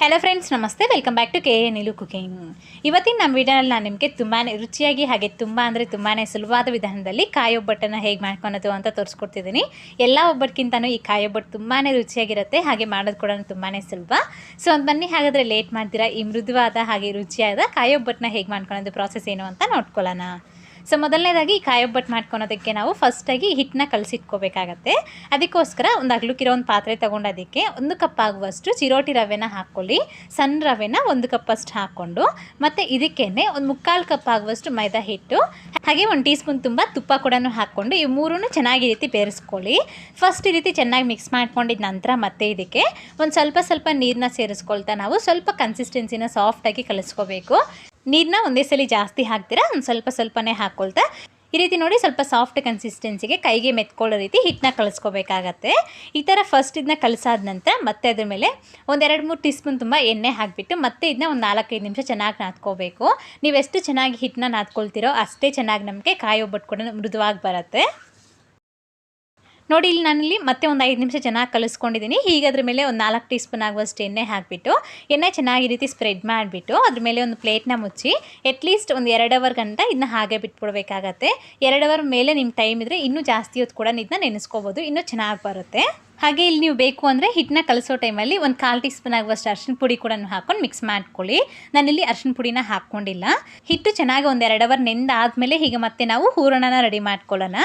Hello friends, ನಮಸ್ತೆ. Welcome back to K A Neelu cooking. ಇವತ್ತಿನ ನಮ್ಮ ವಿಡಿಯೋನಲ್ಲಿ ನಾನು ನಿಮಗೆ ತುಂಬಾ ರುಚಿಯಾಗಿ ಹಾಗೆ ತುಂಬಾ ಸುಲಭವಾದ ವಿಧಾನದಲ್ಲಿ ಕಾಯಿ ಒಬ್ಬಟ್ಟನ್ನು ಹೇಗೆ ಮಾಡ್ಕೊಳೋದು ಅಂತ ತೋರಿಸ್ಕೊಡ್ತಿದ್ದೀನಿ. ಎಲ್ಲ ಒಬ್ಬಟ್ಟಿಗಿಂತನೂ ಈ ಕಾಯಿ ಒಬ್ಬಟ್ಟು ತುಂಬಾ ರುಚಿಯಾಗಿರುತ್ತೆ, ಹಾಗೆ ಮಾಡೋದು ಕೂಡ ತುಂಬಾ ಸುಲಭ. ಸೊ ಬನ್ನಿ, ಹಾಗಾದರೆ ಲೇಟ್ ಮಾಡ್ತೀರಾ ಈ ಮೃದುವಾದ ಹಾಗೆ ರುಚಿಯಾದ ಕಾಯಿ ಒಬ್ಬಟ್ಟನ್ನ ಹೇಗೆ ಮಾಡ್ಕೊಳೋದು ಪ್ರಾಸೆಸ್ ಏನು ಅಂತ ನೋಡ್ಕೊಳ್ಳೋಣ. ಸೊ ಮೊದಲನೇದಾಗಿ ಕಾಯಿ ಒಬ್ಬಟ್ಟು ಮಾಡ್ಕೊಳೋದಕ್ಕೆ ನಾವು ಫಸ್ಟಾಗಿ ಹಿಟ್ಟನ್ನ ಕಲಸಿಟ್ಕೋಬೇಕಾಗತ್ತೆ. ಅದಕ್ಕೋಸ್ಕರ ಒಂದು ಅಗಲಕ್ಕಿರೋ ಒಂದು ಪಾತ್ರೆ ತೊಗೊಂಡು ಅದಕ್ಕೆ 1 ಕಪ್ ಆಗುವಷ್ಟು ಚಿರೋಟಿ ರವೆನ ಹಾಕ್ಕೊಳ್ಳಿ. ಸಣ್ಣ ರವೆನ 1 ಕಪ್ಪಷ್ಟು ಹಾಕ್ಕೊಂಡು, ಮತ್ತು ಇದಕ್ಕೇನೆ ಒಂದು 3/4 ಕಪ್ ಆಗುವಷ್ಟು ಮೈದಾ ಹಿಟ್ಟು, ಹಾಗೆ 1 ಟೀ ಸ್ಪೂನ್ ತುಂಬ ತುಪ್ಪ ಕೂಡ ಹಾಕ್ಕೊಂಡು ಈ ಮೂರನ್ನು ಚೆನ್ನಾಗಿ ಈ ರೀತಿ ಬೇರಿಸ್ಕೊಳ್ಳಿ. ಫಸ್ಟ್ ಈ ರೀತಿ ಚೆನ್ನಾಗಿ ಮಿಕ್ಸ್ ಮಾಡ್ಕೊಂಡಿದ್ದ ನಂತರ ಮತ್ತೆ ಇದಕ್ಕೆ ಒಂದು ಸ್ವಲ್ಪ ನೀರನ್ನ ಸೇರಿಸ್ಕೊಳ್ತಾ ನಾವು ಸ್ವಲ್ಪ ಕನ್ಸಿಸ್ಟೆನ್ಸಿನ ಸಾಫ್ಟಾಗಿ ಕಲಿಸ್ಕೋಬೇಕು. ನೀರನ್ನ ಒಂದೇ ಸಲ ಜಾಸ್ತಿ ಹಾಕ್ತೀರಾ, ಒಂದು ಸ್ವಲ್ಪನೇ ಹಾಕ್ಕೊಳ್ತಾ ಈ ರೀತಿ ನೋಡಿ ಸ್ವಲ್ಪ ಸಾಫ್ಟ್ ಕನ್ಸಿಸ್ಟೆನ್ಸಿಗೆ ಕೈಗೆ ಮೆತ್ಕೊಳ್ಳೋ ರೀತಿ ಹಿಟ್ಟನ್ನ ಕಲಿಸ್ಕೋಬೇಕಾಗತ್ತೆ. ಈ ಥರ ಫಸ್ಟ್ ಇದನ್ನ ಕಲಸಾದ ನಂತರ ಮತ್ತೆ ಅದ್ರ ಮೇಲೆ ಒಂದು 2-3 ಟೀ ಸ್ಪೂನ್ ತುಂಬ ಎಣ್ಣೆ ಹಾಕಿಬಿಟ್ಟು ಮತ್ತೆ ಇದನ್ನ ಒಂದು 4-5 ನಿಮಿಷ ಚೆನ್ನಾಗಿ ನಾದ್ಕೋಬೇಕು. ನೀವು ಎಷ್ಟು ಚೆನ್ನಾಗಿ ಹಿಟ್ಟನ್ನ ನಾದ್ಕೊಳ್ತೀರೋ ಅಷ್ಟೇ ಚೆನ್ನಾಗಿ ನಮಗೆ ಕಾಯಿ ಒಬ್ಬಟ್ಟು ಕೂಡ ಮೃದುವಾಗಿ ಬರುತ್ತೆ. ನೋಡಿ, ಇಲ್ಲಿ ನಾನಿಲ್ಲಿ ಮತ್ತೆ ಒಂದು 5 ನಿಮಿಷ ಚೆನ್ನಾಗಿ ಕಲಿಸ್ಕೊಂಡಿದ್ದೀನಿ. ಹೀಗೆ ಅದ್ರ ಮೇಲೆ ಒಂದು 4 ಟೀ ಸ್ಪೂನ್ ಆಗುವಷ್ಟು ಎಣ್ಣೆ ಹಾಕಿಬಿಟ್ಟು ಎಣ್ಣೆ ಚೆನ್ನಾಗಿ ರೀತಿ ಸ್ಪ್ರೆಡ್ ಮಾಡಿಬಿಟ್ಟು ಅದ್ರ ಮೇಲೆ ಒಂದು ಪ್ಲೇಟ್ನ ಮುಚ್ಚಿ ಅಟ್ಲೀಸ್ಟ್ ಒಂದು 2 ಅವರ್ ಗಂಟ ಇದನ್ನ ಹಾಗೆ ಬಿಟ್ಬಿಡ್ಬೇಕಾಗತ್ತೆ. 2 ಅವರ್ ಮೇಲೆ ನಿಮ್ಮ ಟೈಮ್ ಇದ್ದರೆ ಇನ್ನೂ ಜಾಸ್ತಿ ಹೊತ್ತು ಕೂಡ ಇದನ್ನ ನೆನೆಸ್ಕೋಬೋದು, ಇನ್ನೂ ಚೆನ್ನಾಗಿ ಬರುತ್ತೆ. ಹಾಗೆ ಇಲ್ಲಿ ನೀವು ಬೇಕು ಅಂದರೆ ಹಿಟ್ಟನ್ನ ಕಲಿಸೋ ಟೈಮಲ್ಲಿ ಒಂದು 1/4 ಟೀ ಸ್ಪೂನ್ ಆಗುವಷ್ಟು ಅರಿಶಿನ ಪುಡಿ ಕೂಡ ಹಾಕೊಂಡು ಮಿಕ್ಸ್ ಮಾಡ್ಕೊಳ್ಳಿ. ನಾನಿಲ್ಲಿ ಅರಿಶಿನ ಪುಡಿನ ಹಾಕ್ಕೊಂಡಿಲ್ಲ. ಹಿಟ್ಟು ಚೆನ್ನಾಗಿ ಒಂದು 2 ಅವರ್ ನೆಂದಾದಮೇಲೆ ಹೀಗೆ ಮತ್ತೆ ನಾವು ಹೂರಣನ ರೆಡಿ ಮಾಡ್ಕೊಳ್ಳೋಣ.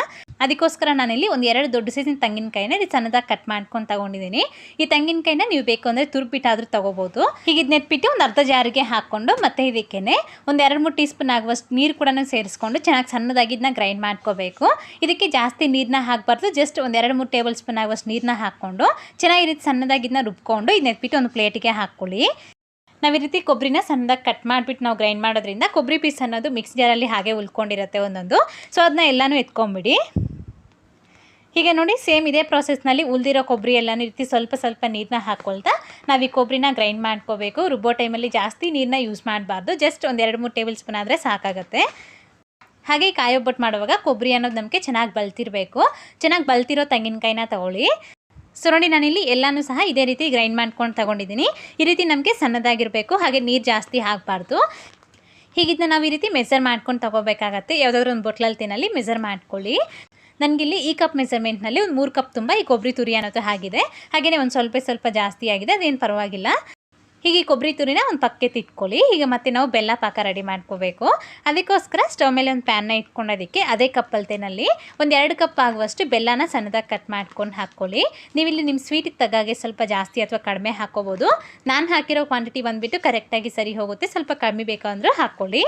ಅದಕ್ಕೋಸ್ಕರ ನಾನಿಲ್ಲಿ ಒಂದು 2 ದೊಡ್ಡ ಸೈಜಿನ ತೆಂಗಿನಕಾಯಿನ ಸಣ್ಣದಾಗಿ ಕಟ್ ಮಾಡ್ಕೊಂಡು ತಗೊಂಡಿದ್ದೀನಿ. ಈ ತೆಂಗಿನಕಾಯಿನ ನೀವು ಬೇಕು ಅಂದರೆ ತುರ್ಬಿಟ್ಟಾದರೂ ತೊಗೋಬೋದು. ಹೀಗೆ ನೆಟ್ಬಿಟ್ಟು ಒಂದು ಅರ್ಧ ಜಾರಿಗೆ ಹಾಕ್ಕೊಂಡು ಮತ್ತೆ ಇದಕ್ಕೇನೆ ಒಂದು 2-3 ಟೀ ಸ್ಪೂನ್ ಆಗುವಷ್ಟು ನೀರು ಕೂಡ ಸೇರಿಸ್ಕೊಂಡು ಚೆನ್ನಾಗಿ ಸಣ್ಣದಾಗಿ ಇದನ್ನ ಗ್ರೈಂಡ್ ಮಾಡ್ಕೋಬೇಕು. ಇದಕ್ಕೆ ಜಾಸ್ತಿ ನೀರನ್ನ ಹಾಕಬಾರ್ದು, ಜಸ್ಟ್ ಒಂದು 2-3 ಟೇಬಲ್ ಸ್ಪೂನ್ ಆಗುವಷ್ಟು ನೀರನ್ನ ಹಾಕ್ಕೊಂಡು ಚೆನ್ನಾಗಿ ಈ ರೀತಿ ಸಣ್ಣದಾಗಿ ಇದನ್ನ ರುಬ್ಕೊಂಡು ಇದು ನೆಟ್ಬಿಟ್ಟು ಒಂದು ಪ್ಲೇಟಿಗೆ ಹಾಕ್ಕೊಳ್ಳಿ. ನಾವು ಈ ರೀತಿ ಕೊಬ್ಬರಿನ ಸಣ್ಣದಾಗಿ ಕಟ್ ಮಾಡಿಬಿಟ್ಟು ನಾವು ಗ್ರೈಂಡ್ ಮಾಡೋದ್ರಿಂದ ಕೊಬ್ಬರಿ ಪೀಸ್ ಅನ್ನೋದು ಮಿಕ್ಸ್ ಜಾರಲ್ಲಿ ಹಾಗೆ ಉಳ್ಕೊಂಡಿರುತ್ತೆ ಒಂದೊಂದು. ಸೊ ಅದನ್ನ ಎಲ್ಲನೂ ಎತ್ಕೊಂಬಿಡಿ. ಹೀಗೆ ನೋಡಿ, ಸೇಮ್ ಇದೇ ಪ್ರಾಸೆಸ್ನಲ್ಲಿ ಉಳಿದಿರೋ ಕೊಬ್ಬರಿ ಎಲ್ಲನೂ ರೀತಿ ಸ್ವಲ್ಪ ನೀರನ್ನ ಹಾಕ್ಕೊಳ್ತಾ ನಾವು ಈ ಕೊಬ್ಬರಿನ ಗ್ರೈಂಡ್ ಮಾಡ್ಕೋಬೇಕು. ರುಬ್ಬೋ ಟೈಮಲ್ಲಿ ಜಾಸ್ತಿ ನೀರನ್ನ ಯೂಸ್ ಮಾಡಬಾರ್ದು, ಜಸ್ಟ್ ಒಂದು 2-3 ಟೇಬಲ್ ಸ್ಪೂನ್ ಆದರೆ ಸಾಕಾಗುತ್ತೆ. ಹಾಗೆ ಕಾಯಿ ಒಬ್ಬಟ್ಟು ಮಾಡುವಾಗ ಕೊಬ್ಬರಿ ಅನ್ನೋದು ನಮಗೆ ಚೆನ್ನಾಗಿ ಬಲ್ತಿರಬೇಕು. ಚೆನ್ನಾಗಿ ಬಲ್ತಿರೋ ತೆಂಗಿನಕಾಯಿನ ತಗೊಳ್ಳಿ. ಸೊ ನೋಡಿ, ನಾನಿಲ್ಲಿ ಎಲ್ಲನೂ ಸಹ ಇದೇ ರೀತಿ ಗ್ರೈಂಡ್ ಮಾಡ್ಕೊಂಡು ತಗೊಂಡಿದ್ದೀನಿ. ಈ ರೀತಿ ನಮಗೆ ಸಣ್ಣದಾಗಿರಬೇಕು, ಹಾಗೆ ನೀರು ಜಾಸ್ತಿ ಹಾಕಬಾರ್ದು. ಹೀಗಿದ್ದನ್ನ ನಾವು ಈ ರೀತಿ ಮೆಜರ್ ಮಾಡ್ಕೊಂಡು ತಗೋಬೇಕಾಗತ್ತೆ. ಯಾವುದಾದ್ರೂ ಒಂದು ಬೊಟ್ಲಲ್ಲಿ ಮೆಜರ್ ಮಾಡ್ಕೊಳ್ಳಿ. ನನಗಿಲ್ಲಿ ಈ ಕಪ್ ಮೆಜರ್ಮೆಂಟ್ನಲ್ಲಿ ಒಂದು 3 ಕಪ್ ತುಂಬ ಈ ಕೊಬ್ಬರಿ ತುರಿ ಅನ್ನೋದು ಆಗಿದೆ. ಹಾಗೆಯೇ ಒಂದು ಸ್ವಲ್ಪ ಜಾಸ್ತಿ ಆಗಿದೆ, ಅದೇನು ಪರವಾಗಿಲ್ಲ. ಹೀಗೆ ಕೊಬ್ಬರಿ ತುರಿನ ಒಂದು ಪಕ್ಕಕ್ಕೆ ಇಟ್ಕೊಳ್ಳಿ. ಈಗ ಮತ್ತೆ ನಾವು ಬೆಲ್ಲ ಪಾಕ ರೆಡಿ ಮಾಡ್ಕೋಬೇಕು. ಅದಕ್ಕೋಸ್ಕರ ಸ್ಟವ್ ಮೇಲೆ ಒಂದು ಪ್ಯಾನ್ನ ಇಟ್ಕೊಂಡೋದಕ್ಕೆ ಅದೇ ಕಪ್ ಅಳತೆನಲ್ಲಿ ಒಂದು 2 ಕಪ್ ಆಗುವಷ್ಟು ಬೆಲ್ಲನ ಸಣ್ಣದಾಗಿ ಕಟ್ ಮಾಡ್ಕೊಂಡು ಹಾಕ್ಕೊಳ್ಳಿ. ನೀವಿಲ್ಲಿ ನಿಮ್ಮ ಸ್ವೀಟಿಗೆ ತಗ್ಗಾಗೆ ಸ್ವಲ್ಪ ಜಾಸ್ತಿ ಅಥವಾ ಕಡಿಮೆ ಹಾಕ್ಕೋಬೋದು. ನಾನು ಹಾಕಿರೋ ಕ್ವಾಂಟಿಟಿ ಬಂದುಬಿಟ್ಟು ಕರೆಕ್ಟಾಗಿ ಸರಿ ಹೋಗುತ್ತೆ. ಸ್ವಲ್ಪ ಕಡಿಮೆ ಬೇಕು ಅಂದರೂ ಹಾಕ್ಕೊಳ್ಳಿ.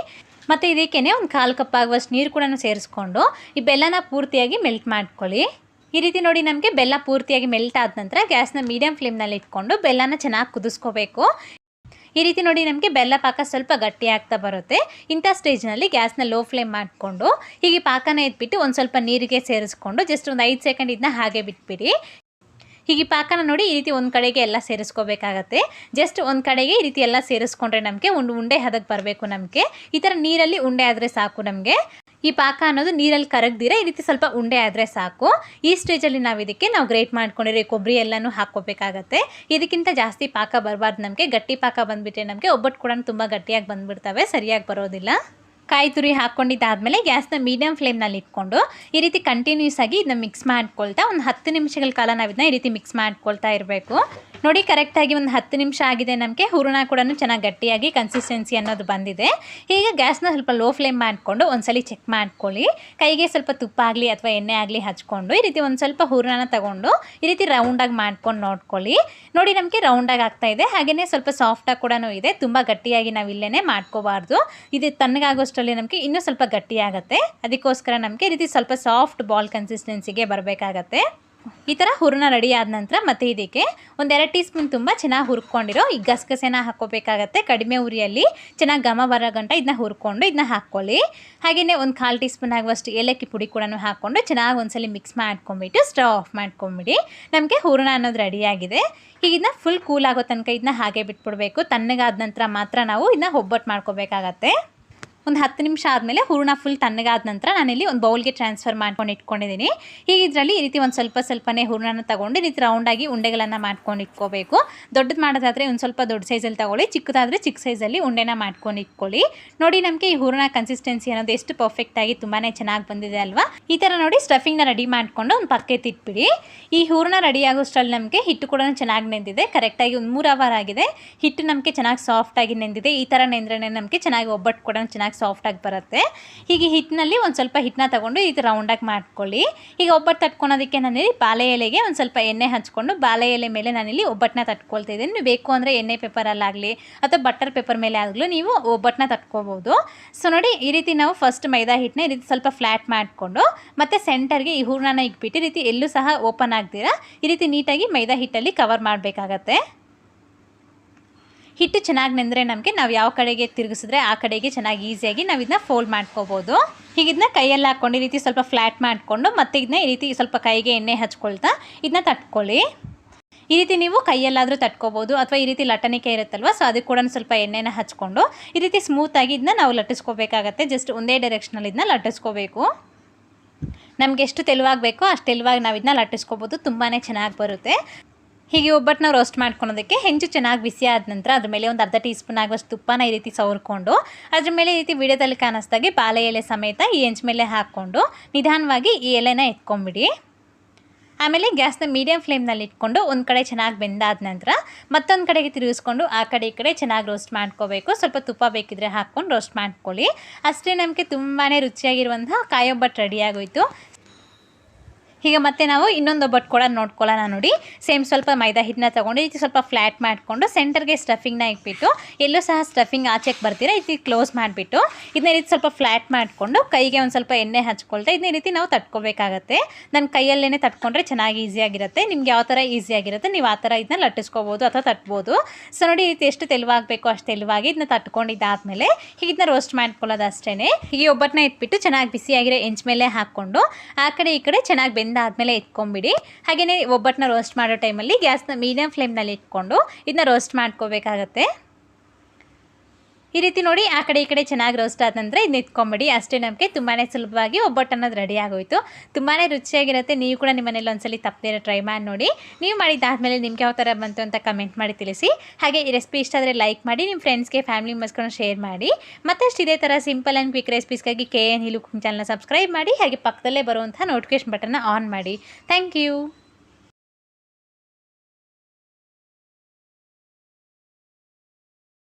ಮತ್ತು ಇದಕ್ಕೇ ಒಂದು 1/4 ಕಪ್ ಆಗುವಷ್ಟು ನೀರು ಕೂಡ ಸೇರಿಸ್ಕೊಂಡು ಈ ಬೆಲ್ಲನ ಪೂರ್ತಿಯಾಗಿ ಮೆಲ್ಟ್ ಮಾಡ್ಕೊಳ್ಳಿ. ಈ ರೀತಿ ನೋಡಿ, ನಮಗೆ ಬೆಲ್ಲ ಪೂರ್ತಿಯಾಗಿ ಮೆಲ್ಟ್ ಆದ ನಂತರ ಗ್ಯಾಸ್ನ ಮೀಡಿಯಮ್ ಫ್ಲೇಮ್ನಲ್ಲಿ ಇಟ್ಕೊಂಡು ಬೆಲ್ಲನ ಚೆನ್ನಾಗಿ ಕುದಿಸ್ಕೋಬೇಕು. ಈ ರೀತಿ ನೋಡಿ, ನಮಗೆ ಬೆಲ್ಲ ಪಾಕ ಸ್ವಲ್ಪ ಗಟ್ಟಿ ಆಗ್ತಾ ಬರುತ್ತೆ. ಇಂಥ ಸ್ಟೇಜ್ನಲ್ಲಿ ಗ್ಯಾಸ್ನ ಲೋ ಫ್ಲೇಮ್ ಮಾಡಿಕೊಂಡು ಹೀಗೆ ಪಾಕನ ಎತ್ಬಿಟ್ಟು ಒಂದು ಸ್ವಲ್ಪ ನೀರಿಗೆ ಸೇರಿಸ್ಕೊಂಡು ಜಸ್ಟ್ ಒಂದು 5 ಸೆಕೆಂಡ್ ಇದನ್ನ ಹಾಗೆ ಬಿಟ್ಬಿಡಿ. ಹೀಗೆ ಪಾಕನ ನೋಡಿ ಈ ರೀತಿ ಒಂದು ಕಡೆಗೆ ಎಲ್ಲ ಸೇರಿಸ್ಕೋಬೇಕಾಗತ್ತೆ. ಜಸ್ಟ್ ಒಂದು ಕಡೆಗೆ ಈ ರೀತಿ ಎಲ್ಲ ಸೇರಿಸ್ಕೊಂಡ್ರೆ ನಮಗೆ ಉಂಡೆ ಹದಕ್ಕೆ ಬರಬೇಕು. ನಮಗೆ ಈ ಥರ ನೀರಲ್ಲಿ ಉಂಡೆ ಆದರೆ ಸಾಕು. ನಮಗೆ ಈ ಪಾಕ ಅನ್ನೋದು ನೀರಲ್ಲಿ ಕರಗ್ದಿರ ಈ ರೀತಿ ಸ್ವಲ್ಪ ಉಂಡೆ ಆದರೆ ಸಾಕು. ಈ ಸ್ಟೇಜಲ್ಲಿ ನಾವು ಇದಕ್ಕೆ ಗ್ರೇಟ್ ಮಾಡ್ಕೊಂಡಿರೋ ಕೊಬ್ಬರಿ ಎಲ್ಲನೂ ಹಾಕ್ಕೋಬೇಕಾಗತ್ತೆ. ಇದಕ್ಕಿಂತ ಜಾಸ್ತಿ ಪಾಕ ಬರಬಾರ್ದು. ನಮಗೆ ಗಟ್ಟಿ ಪಾಕ ಬಂದುಬಿಟ್ರೆ ನಮಗೆ ಒಬ್ಬಟ್ಟು ಕೂಡ ತುಂಬ ಗಟ್ಟಿಯಾಗಿ ಬಂದುಬಿಡ್ತವೆ, ಸರಿಯಾಗಿ ಬರೋದಿಲ್ಲ. ಕಾಯಿ ತುರಿ ಹಾಕ್ಕೊಂಡಿದ್ದಾದಮೇಲೆ ಗ್ಯಾಸ್ನ ಮೀಡಿಯಮ್ ಫ್ಲೇಮ್ನಲ್ಲಿ ಇಟ್ಕೊಂಡು ಈ ರೀತಿ ಕಂಟಿನ್ಯೂಸ್ ಆಗಿ ಇದನ್ನ ಮಿಕ್ಸ್ ಮಾಡ್ಕೊಳ್ತಾ ಒಂದು 10 ನಿಮಿಷಗಳ ಕಾಲ ನಾವು ಇದನ್ನ ಈ ರೀತಿ ಮಿಕ್ಸ್ ಮಾಡ್ಕೊಳ್ತಾ ಇರಬೇಕು. ನೋಡಿ, ಕರೆಕ್ಟಾಗಿ ಒಂದು 10 ನಿಮಿಷ ಆಗಿದೆ. ನಮಗೆ ಹೂರಣ ಕೂಡ ಚೆನ್ನಾಗಿ ಗಟ್ಟಿಯಾಗಿ ಕನ್ಸಿಸ್ಟೆನ್ಸಿ ಅನ್ನೋದು ಬಂದಿದೆ. ಈಗ ಗ್ಯಾಸ್ನ ಸ್ವಲ್ಪ ಲೋ ಫ್ಲೇಮ್ ಮಾಡಿಕೊಂಡು ಒಂದ್ಸಲಿ ಚೆಕ್ ಮಾಡ್ಕೊಳ್ಳಿ. ಕೈಗೆ ಸ್ವಲ್ಪ ತುಪ್ಪ ಆಗಲಿ ಅಥವಾ ಎಣ್ಣೆ ಆಗಲಿ ಹಚ್ಕೊಂಡು ಈ ರೀತಿ ಒಂದು ಸ್ವಲ್ಪ ಹೂರಣನ ತಗೊಂಡು ಈ ರೀತಿ ರೌಂಡಾಗಿ ಮಾಡ್ಕೊಂಡು ನೋಡ್ಕೊಳ್ಳಿ. ನೋಡಿ, ನಮಗೆ ರೌಂಡಾಗಿ ಆಗ್ತಾಯಿದೆ. ಹಾಗೆಯೇ ಸ್ವಲ್ಪ ಸಾಫ್ಟಾಗಿ ಕೂಡ ಇದೆ. ತುಂಬ ಗಟ್ಟಿಯಾಗಿ ನಾವು ಇಲ್ಲೇ ಮಾಡ್ಕೋಬಾರ್ದು. ಇದು ತಣ್ಣಗಾಗೋಷ್ಟರಲ್ಲಿ ನಮಗೆ ಇನ್ನೂ ಸ್ವಲ್ಪ ಗಟ್ಟಿಯಾಗುತ್ತೆ. ಅದಕ್ಕೋಸ್ಕರ ನಮಗೆ ಈ ರೀತಿ ಸ್ವಲ್ಪ ಸಾಫ್ಟ್ ಬಾಲ್ ಕನ್ಸಿಸ್ಟೆನ್ಸಿಗೆ ಬರಬೇಕಾಗತ್ತೆ. ಈ ಥರ ಹೂರಣ ರೆಡಿ ಆದ ನಂತರ ಮತ್ತೆ ಇದಕ್ಕೆ ಒಂದು 2 ಟೀ ಸ್ಪೂನ್ ತುಂಬ ಚೆನ್ನಾಗಿ ಹುರ್ಕೊಂಡಿರೋ ಈ ಗಸಗಸೆನ ಹಾಕ್ಕೋಬೇಕಾಗತ್ತೆ. ಕಡಿಮೆ ಉರಿಯಲ್ಲಿ ಚೆನ್ನಾಗಿ ಘಮ ಬರೋ ಗಂಟ ಇದನ್ನ ಹುರ್ಕೊಂಡು ಇದನ್ನ ಹಾಕ್ಕೊಳ್ಳಿ. ಹಾಗೆಯೇ ಒಂದು 1/4 ಟೀ ಸ್ಪೂನ್ ಆಗುವಷ್ಟು ಏಲಕ್ಕಿ ಪುಡಿ ಕೂಡ ಹಾಕ್ಕೊಂಡು ಚೆನ್ನಾಗಿ ಒಂದ್ಸಲಿ ಮಿಕ್ಸ್ ಮಾಡ್ಕೊಂಬಿಟ್ಟು ಸ್ಟವ್ ಆಫ್ ಮಾಡ್ಕೊಂಬಿಡಿ. ನಮಗೆ ಹೂರಣ ಅನ್ನೋದು ರೆಡಿಯಾಗಿದೆ. ಈಗ ಇದನ್ನ ಫುಲ್ ಕೂಲ್ ಆಗೋ ತನಕ ಇದನ್ನ ಹಾಗೆ ಬಿಟ್ಬಿಡಬೇಕು. ತಣ್ಣಗಾದ ನಂತರ ಮಾತ್ರ ನಾವು ಇದನ್ನ ಒಬ್ಬಟ್ಟು ಮಾಡ್ಕೋಬೇಕಾಗತ್ತೆ. ಒಂದು 10 ನಿಮಿಷ ಆದಮೇಲೆ ಹೂರಣ ಫುಲ್ ತಣ್ಣಗಾದ ನಂತರ ನಾನಿಲ್ಲಿ ಒಂದು ಬೌಲ್ಗೆ ಟ್ರಾನ್ಸ್ಫರ್ ಮಾಡ್ಕೊಂಡು ಇಟ್ಕೊಂಡಿದ್ದೀನಿ. ಹೀಗೆ ಇದರಲ್ಲಿ ಈ ರೀತಿ ಒಂದು ಸ್ವಲ್ಪನೇ ಹೂರಣನ ತೊಗೊಂಡು ಈ ರೀತಿ ರೌಂಡಾಗಿ ಉಂಡೆಗಳನ್ನು ಮಾಡ್ಕೊಂಡು ಇಟ್ಕೋಬೇಕು. ದೊಡ್ಡದು ಮಾಡೋದಾದರೆ ಒಂದು ಸ್ವಲ್ಪ ದೊಡ್ಡ ಸೈಜಲ್ಲಿ ತೊಗೊಳ್ಳಿ, ಚಿಕ್ಕದಾದರೆ ಚಿಕ್ಕ ಸೈಜಲ್ಲಿ ಉಂಡೆನ ಮಾಡ್ಕೊಂಡು ಇಟ್ಕೊಳ್ಳಿ. ನೋಡಿ ನಮಗೆ ಈ ಹೂರಣ ಕನ್ಸಿಸ್ಟೆನ್ಸಿ ಅನ್ನೋದು ಎಷ್ಟು ಪರ್ಫೆಕ್ಟಾಗಿ ತುಂಬಾ ಚೆನ್ನಾಗಿ ಬಂದಿದೆ ಅಲ್ವಾ. ಈ ಥರ ನೋಡಿ ಸ್ಟಫಿಂಗ್ನ ರೆಡಿ ಮಾಡಿಕೊಂಡು ಒಂದು ಪಕ್ಕಕ್ಕೆ ಇಟ್ಬಿಡಿ. ಈ ಹೂರಣ ರೆಡಿ ಆಗೋಷ್ಟರಲ್ಲಿ ನಮಗೆ ಹಿಟ್ಟು ಕೂಡ ಚೆನ್ನಾಗಿ ನೆಂದಿದೆ, ಕರೆಕ್ಟಾಗಿ ಒಂದು 3 ಅವರ್ ಆಗಿದೆ. ಹಿಟ್ಟು ನಮಗೆ ಚೆನ್ನಾಗಿ ಸಾಫ್ಟಾಗಿ ನೆಂದಿದೆ. ಈ ಥರ ನೆಂದ್ರೆ ನಮಗೆ ಚೆನ್ನಾಗಿ ಒಬ್ಬಟ್ಟು ಕೂಡ ಚೆನ್ನಾಗಿ ಸಾಫ್ಟಾಗಿ ಬರುತ್ತೆ. ಹೀಗೆ ಹಿಟ್ಟಿನಲ್ಲಿ ಒಂದು ಸ್ವಲ್ಪ ಹಿಟ್ಟನ್ನ ತೊಗೊಂಡು ಈ ಥರ ರೌಂಡಾಗಿ ಮಾಡ್ಕೊಳ್ಳಿ. ಈಗ ಒಬ್ಬಟ್ಟು ತಟ್ಕೊಳೋದಕ್ಕೆ ನಾನಿಲ್ಲಿ ಬಾಳೆ ಎಲೆಗೆ ಒಂದು ಸ್ವಲ್ಪ ಎಣ್ಣೆ ಹಚ್ಕೊಂಡು ಬಾಳೆ ಎಲೆ ಮೇಲೆ ನಾನಿಲ್ಲಿ ಒಬ್ಬಟ್ಟನ್ನ ತಟ್ಕೊಳ್ತಾ ಇದ್ದೀನಿ. ನೀವು ಬೇಕು ಅಂದರೆ ಎಣ್ಣೆ ಪೇಪರಲ್ಲಾಗಲಿ ಅಥವಾ ಬಟರ್ ಪೇಪರ್ ಮೇಲೆ ಆಗಲಿ ನೀವು ಒಬ್ಬಟ್ಟನ್ನ ತಟ್ಕೋಬೋದು. ಸೊ ನೋಡಿ ಈ ರೀತಿ ನಾವು ಫಸ್ಟ್ ಮೈದಾ ಹಿಟ್ಟನ್ನ ಈ ರೀತಿ ಸ್ವಲ್ಪ ಫ್ಲ್ಯಾಟ್ ಮಾಡಿಕೊಂಡು ಮತ್ತು ಸೆಂಟರ್ಗೆ ಈ ಹೂರಣನ ಇಟ್ಬಿಟ್ಟು ಈ ರೀತಿ ಎಲ್ಲೂ ಸಹ ಓಪನ್ ಆಗ್ತೀರಾ ಈ ರೀತಿ ನೀಟಾಗಿ ಮೈದಾ ಹಿಟ್ಟಲ್ಲಿ ಕವರ್ ಮಾಡಬೇಕಾಗತ್ತೆ. ಹಿಟ್ಟು ಚೆನ್ನಾಗಿ ನೆಂದರೆ ನಮಗೆ ನಾವು ಯಾವ ಕಡೆಗೆ ತಿರುಗಿಸಿದ್ರೆ ಆ ಕಡೆಗೆ ಚೆನ್ನಾಗಿ ಈಸಿಯಾಗಿ ನಾವು ಇದನ್ನ ಫೋಲ್ಡ್ ಮಾಡ್ಕೋಬೋದು. ಹೀಗೆ ಇದನ್ನ ಕೈಯಲ್ಲಿ ಹಾಕ್ಕೊಂಡು ಈ ರೀತಿ ಸ್ವಲ್ಪ ಫ್ಲ್ಯಾಟ್ ಮಾಡಿಕೊಂಡು ಮತ್ತೆ ಇದನ್ನ ಈ ರೀತಿ ಸ್ವಲ್ಪ ಕೈಗೆ ಎಣ್ಣೆ ಹಚ್ಕೊಳ್ತಾ ಇದನ್ನ ತಟ್ಕೊಳ್ಳಿ. ಈ ರೀತಿ ನೀವು ಕೈಯಲ್ಲಾದರೂ ತಟ್ಕೋಬೋದು ಅಥವಾ ಈ ರೀತಿ ಲಟ್ಟಣಿಕೆ ಇರುತ್ತಲ್ವ, ಸೊ ಅದಕ್ಕೆ ಕೂಡ ಸ್ವಲ್ಪ ಎಣ್ಣೆನ ಹಚ್ಕೊಂಡು ಈ ರೀತಿ ಸ್ಮೂತಾಗಿ ಇದನ್ನ ನಾವು ಲಟ್ಟಿಸ್ಕೋಬೇಕಾಗತ್ತೆ. ಜಸ್ಟ್ ಒಂದೇ ಡೈರೆಕ್ಷನಲ್ಲಿ ಇದನ್ನ ಲಟ್ಟಿಸ್ಕೋಬೇಕು. ನಮಗೆ ಎಷ್ಟು ತೆಳುವಾಗಬೇಕೋ ಅಷ್ಟು ತೆಳುವಾಗಿ ನಾವು ಇದನ್ನ ಲಟ್ಟಿಸ್ಕೋಬೋದು, ತುಂಬಾ ಚೆನ್ನಾಗಿ ಬರುತ್ತೆ. ಹೀಗೆ ಒಬ್ಬಟ್ಟು ನಾವು ರೋಸ್ಟ್ ಮಾಡ್ಕೊಳೋದಕ್ಕೆ ಹೆಂಚು ಚೆನ್ನಾಗಿ ಬಿಸಿ ಆದ ನಂತರ ಅದ್ರ ಮೇಲೆ ಒಂದು ಅರ್ಧ ಟೀ ಸ್ಪೂನ್ ಆಗುವಷ್ಟು ತುಪ್ಪನ ಈ ರೀತಿ ಸವರ್ಕೊಂಡು ಅದ್ರ ಮೇಲೆ ಈ ರೀತಿ ವಿಡಿಯೋದಲ್ಲಿ ಕಾಣಿಸ್ದಾಗೆ ಬಾಳೆ ಎಲೆ ಸಮೇತ ಈ ಹೆಂಚು ಮೇಲೆ ಹಾಕ್ಕೊಂಡು ನಿಧಾನವಾಗಿ ಈ ಎಲೆನ ಎತ್ಕೊಂಡ್ಬಿಡಿ. ಆಮೇಲೆ ಗ್ಯಾಸ್ನ ಮೀಡಿಯಮ್ ಫ್ಲೇಮ್ನಲ್ಲಿ ಇಟ್ಕೊಂಡು ಒಂದು ಕಡೆ ಚೆನ್ನಾಗಿ ಬೆಂದಾದ ನಂತರ ಮತ್ತೊಂದು ಕಡೆಗೆ ತಿರುಗಿಸ್ಕೊಂಡು ಆ ಕಡೆ ಈ ಕಡೆ ಚೆನ್ನಾಗಿ ರೋಸ್ಟ್ ಮಾಡ್ಕೋಬೇಕು. ಸ್ವಲ್ಪ ತುಪ್ಪ ಬೇಕಿದ್ರೆ ಹಾಕ್ಕೊಂಡು ರೋಸ್ಟ್ ಮಾಡ್ಕೊಳ್ಳಿ. ಅಷ್ಟೇ ನಮಗೆ ತುಂಬಾ ರುಚಿಯಾಗಿರುವಂತಹ ಕಾಯೊಬ್ಬಟ್ಟು ರೆಡಿಯಾಗೋಯಿತು. ಈಗ ಮತ್ತೆ ನಾವು ಇನ್ನೊಂದು ಒಬ್ಬಟ್ಟು ಕೂಡ ನೋಡ್ಕೊಳ್ಳೋಣ ನೋಡಿ. ಸೇಮ್ ಸ್ವಲ್ಪ ಮೈದಾ ಹಿಟ್ಟನ್ನ ತೊಗೊಂಡು ಈ ರೀತಿ ಸ್ವಲ್ಪ ಫ್ಲ್ಯಾಟ್ ಮಾಡಿಕೊಂಡು ಸೆಂಟರ್ಗೆ ಸ್ಟಫಿಂಗ್ನ ಇಟ್ಬಿಟ್ಟು ಎಲ್ಲೂ ಸಹ ಸ್ಟಫಿಂಗ್ ಆಚೆಗೆ ಬರ್ತೀರಾ ಈ ರೀತಿ ಕ್ಲೋಸ್ ಮಾಡಿಬಿಟ್ಟು ಇದನ್ನ ಈ ರೀತಿ ಸ್ವಲ್ಪ ಫ್ಲ್ಯಾಟ್ ಮಾಡಿಕೊಂಡು ಕೈಗೆ ಒಂದು ಸ್ವಲ್ಪ ಎಣ್ಣೆ ಹಚ್ಕೊಳ್ತಾ ಇದನ್ನ ಈ ರೀತಿ ನಾವು ತಟ್ಕೋಬೇಕಾಗತ್ತೆ. ನನ್ನ ಕೈಯಲ್ಲೇ ತಟ್ಕೊಂಡ್ರೆ ಚೆನ್ನಾಗಿ ಈಸಿಯಾಗಿರುತ್ತೆ. ನಿಮ್ಗೆ ಯಾವ ಥರ ಈಸಿಯಾಗಿರುತ್ತೆ ನೀವು ಆ ಥರ ಇದನ್ನ ಲಟ್ಟಿಸ್ಕೋಬೋದು ಅಥವಾ ತಟ್ಬೋದು. ಸೊ ನೋಡಿ ಈ ರೀತಿ ಎಷ್ಟು ತೆಳುವಾಗಬೇಕು ಅಷ್ಟು ತೆಳುವಾಗಿ ಇದನ್ನ ತಟ್ಕೊಂಡಿದ್ದಾದಮೇಲೆ ಹೀಗೆ ಇದನ್ನ ರೋಸ್ಟ್ ಮಾಡ್ಕೊಳ್ಳೋದು ಅಷ್ಟೇ. ಹೀಗೆ ಒಬ್ಬಟ್ಟನ್ನ ಇಟ್ಬಿಟ್ಟು ಚೆನ್ನಾಗಿ ಬಿಸಿಯಾಗಿರೋ ಹೆಂಚು ಮೇಲೆ ಹಾಕ್ಕೊಂಡು ಆ ಕಡೆ ಈ ಕಡೆ ಚೆನ್ನಾಗಿ ಬೆಂದಾದ್ಮೇಲೆ ಇಟ್ಕೊಂಡ್ಬಿಡಿ. ಹಾಗೆಯೇ ಒಬ್ಬಟ್ಟನ್ನ ರೋಸ್ಟ್ ಮಾಡೋ ಟೈಮಲ್ಲಿ ಗ್ಯಾಸ್ನ ಮೀಡಿಯಮ್ ಫ್ಲೇಮ್ನಲ್ಲಿ ಇಟ್ಕೊಂಡು ಇದನ್ನ ರೋಸ್ಟ್ ಮಾಡ್ಕೋಬೇಕಾಗತ್ತೆ. ಈ ರೀತಿ ನೋಡಿ ಆ ಕಡೆ ಈ ಕಡೆ ಚೆನ್ನಾಗಿ ರೋಸ್ಟ್ ಆದ ನಂತರ ಇದನ್ನ ಇಟ್ಕೊಂಬಿಡಿ. ಅಷ್ಟೇ ನಮಗೆ ತುಂಬಾ ಸುಲಭವಾಗಿ ಒಬ್ಬಟ್ಟು ಅನ್ನೋದು ರೆಡಿ ಆಗೋಯಿತು. ತುಂಬಾ ರುಚಿಯಾಗಿರುತ್ತೆ. ನೀವು ಕೂಡ ನಿಮ್ಮ ಮನೇಲಿ ಒಂದ್ಸಲಿ ತಪ್ಪದೇ ಟ್ರೈ ಮಾಡಿ ನೋಡಿ. ನೀವು ಮಾಡಿದ್ದಾದಮೇಲೆ ನಿಮ್ಗೆ ಯಾವ ಥರ ಬಂತು ಅಂತ ಕಮೆಂಟ್ ಮಾಡಿ ತಿಳಿಸಿ. ಹಾಗೆ ಈ ರೆಸಿಪಿ ಇಷ್ಟ ಆದರೆ ಲೈಕ್ ಮಾಡಿ, ನಿಮ್ಮ ಫ್ರೆಂಡ್ಸ್ಗೆ ಫ್ಯಾಮಿಲಿ ಮೆಂಬರ್ಸ್ಗಳನ್ನ ಶೇರ್ ಮಾಡಿ. ಮತ್ತಷ್ಟು ಇದೇ ಥರ ಸಿಂಪಲ್ ಆ್ಯಂಡ್ ಕ್ವಿಕ್ ರೆಸಿಪೀಸ್ಗಾಗಿ KN ನೀಲು ಕುಕಿಂಗ್ ಚಾನಲ್ನ ಸಬ್ಸ್ಕ್ರೈಬ್ ಮಾಡಿ. ಹಾಗೆ ಪಕ್ಕದಲ್ಲೇ ಬರುವಂಥ ನೋಟಿಫಿಕೇಶನ್ ಬಟನ್ನ ಆನ್ ಮಾಡಿ. Thank you.